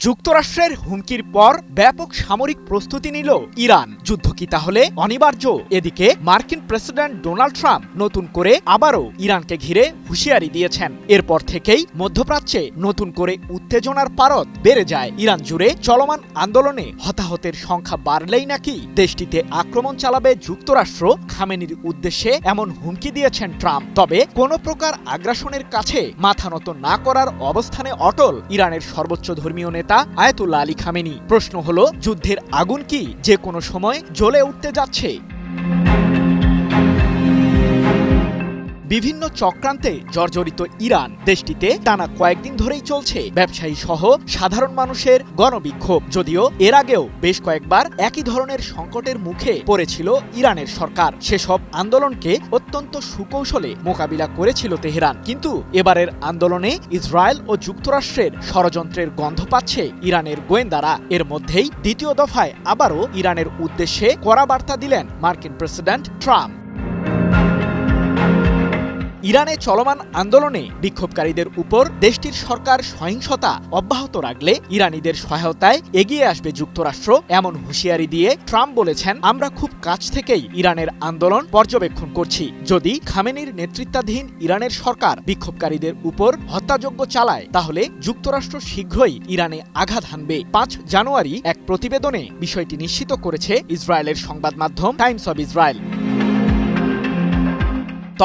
যুক্তরাষ্ট্রের হুমকির পর ব্যাপক সামরিক প্রস্তুতি নিল ইরান। যুদ্ধ কি তাহলে অনিবার্য? এদিকে মার্কিন প্রেসিডেন্ট ডোনাল্ড ট্রাম্প নতুন করে আবারও ইরানকে ঘিরে হুঁশিয়ারি দিয়েছেন। এরপর থেকেই মধ্যপ্রাচ্যে নতুন করে উত্তেজনার পারদ বেড়ে যায়। ইরান জুড়ে চলমান আন্দোলনে হতাহতের সংখ্যা বাড়লেই নাকি দেশটিতে আক্রমণ চালাবে যুক্তরাষ্ট্র। খামেনির উদ্দেশ্যে এমন হুমকি দিয়েছেন ট্রাম্প। তবে কোনো প্রকার আগ্রাসনের কাছে মাথা নত না করার অবস্থানে অটল ইরানের সর্বোচ্চ ধর্মীয় নেতা আয়াতুল্লাহ আলী খামেনি। প্রশ্ন হলো, যুদ্ধের আগুন কি যে কোনো সময় জ্বলে উঠতে যাচ্ছে? বিভিন্ন চক্রান্তে জর্জরিত ইরান দেশটিতে টানা কয়েকদিন ধরেই চলছে ব্যবসায়ী সহ সাধারণ মানুষের গণবিক্ষোভ। যদিও এর আগেও বেশ কয়েকবার একই ধরনের সংকটের মুখে পড়েছিল ইরানের সরকার। সেসব আন্দোলনকে অত্যন্ত সুকৌশলে মোকাবিলা করেছিল তেহরান। কিন্তু এবারের আন্দোলনে ইসরায়েল ও যুক্তরাষ্ট্রের ষড়যন্ত্রের গন্ধ পাচ্ছে ইরানের গোয়েন্দারা। এর মধ্যেই দ্বিতীয় দফায় আবারও ইরানের উদ্দেশ্যে কড়া বার্তা দিলেন মার্কিন প্রেসিডেন্ট ট্রাম্প। ইরানে চলমান আন্দোলনে বিক্ষোভকারীদের উপর দেশটির সরকার সহিংসতা অব্যাহত রাখলে ইরানিদের সহায়তায় এগিয়ে আসবে যুক্তরাষ্ট্র, এমন হুঁশিয়ারি দিয়ে ট্রাম্প বলেছেন, আমরা খুব কাছ থেকেই ইরানের আন্দোলন পর্যবেক্ষণ করছি। যদি খামেনির নেতৃত্বাধীন ইরানের সরকার বিক্ষোভকারীদের উপর হত্যাযজ্ঞ চালায় তাহলে যুক্তরাষ্ট্র শীঘ্রই ইরানে আঘাত হানবে। 5 জানুয়ারি এক প্রতিবেদনে বিষয়টি নিশ্চিত করেছে ইসরায়েলের সংবাদ মাধ্যম টাইমস অব ইসরায়েল।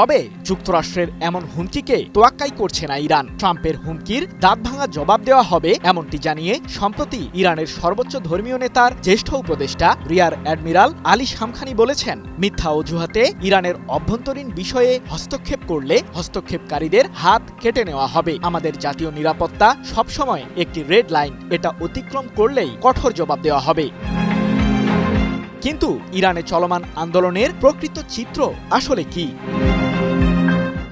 তবে যুক্তরাষ্ট্রের এমন হুমকিকে তোয়াক্কাই করছে না ইরান। ট্রাম্পের হুমকির দাঁতভাঙা জবাব দেওয়া হবে এমনটি জানিয়ে সম্প্রতি ইরানের সর্বোচ্চ ধর্মীয় নেতার জ্যেষ্ঠ উপদেষ্টা রিয়ার অ্যাডমিরাল আলী শামখানি বলেছেন, মিথ্যা অজুহাতে ইরানের অভ্যন্তরীণ বিষয়ে হস্তক্ষেপ করলে হস্তক্ষেপকারীদের হাত কেটে নেওয়া হবে। আমাদের জাতীয় নিরাপত্তা সবসময় একটি রেড লাইন, এটা অতিক্রম করলেই কঠোর জবাব দেওয়া হবে। কিন্তু ইরানে চলমান আন্দোলনের প্রকৃত চিত্র আসলে কি?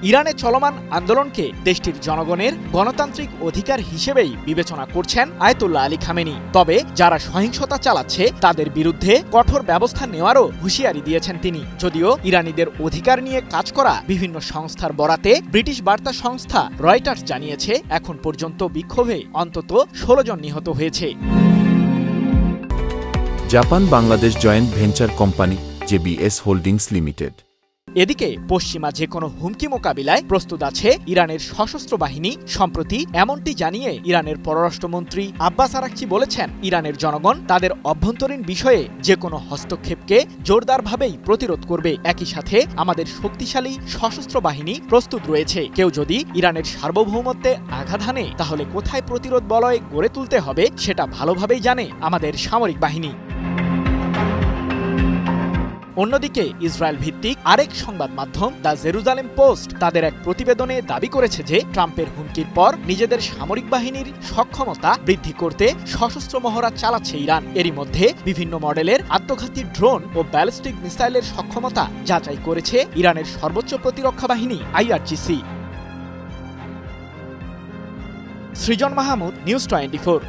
ইরানে চলমান আন্দোলনকে দেশটির জনগণের গণতান্ত্রিক অধিকার হিসেবেই বিবেচনা করছেন আয়াতুল্লাহ আলী খামেনি। তবে যারা সহিংসতা চালাচ্ছে তাদের বিরুদ্ধে কঠোর ব্যবস্থা নেওয়ারও হুঁশিয়ারি দিয়েছেন তিনি। যদিও ইরানিদের অধিকার নিয়ে কাজ করা বিভিন্ন সংস্থার বরাতে ব্রিটিশ বার্তা সংস্থা রয়টার্স জানিয়েছে, এখন পর্যন্ত বিক্ষোভে অন্তত 16 জন নিহত হয়েছে। Japan Bangladesh joint venture company JBS holdings limited. এদিকে পশ্চিমা যে কোনো হুমকি মোকাবিলায় প্রস্তুত আছে ইরানের সশস্ত্র বাহিনী। সম্প্রতি এমনটি জানিয়ে ইরানের পররাষ্ট্রমন্ত্রী আব্বাস আরাকচি বলেছেন, ইরানের জনগণ তাদের অভ্যন্তরীণ বিষয়ে যে কোনো হস্তক্ষেপকে জোরদারভাবেই প্রতিরোধ করবে। একই সাথে আমাদের শক্তিশালী সশস্ত্র বাহিনী প্রস্তুত রয়েছে। কেউ যদি ইরানের সার্বভৌমত্বে আঘাত হানে তাহলে কোথায় প্রতিরোধ বলয় গড়ে তুলতে হবে সেটা ভালোভাবেই জানে আমাদের সামরিক বাহিনী। অন্যদিকে ইসরায়েল ভিত্তিক আরেক সংবাদ মাধ্যম দ্য জেরুজালেম পোস্ট তাদের এক প্রতিবেদনে দাবি করেছে যে ট্রাম্পের হুমকির পর নিজেদের সামরিক বাহিনীর সক্ষমতা বৃদ্ধি করতে সশস্ত্র মহড়া চালাচ্ছে ইরান। এরই মধ্যে বিভিন্ন মডেলের আত্মঘাতী ড্রোন ও ব্যালিস্টিক মিসাইলের সক্ষমতা যাচাই করেছে ইরানের সর্বোচ্চ প্রতিরক্ষা বাহিনী IRGC। সৃজন মাহমুদ, নিউজ 24।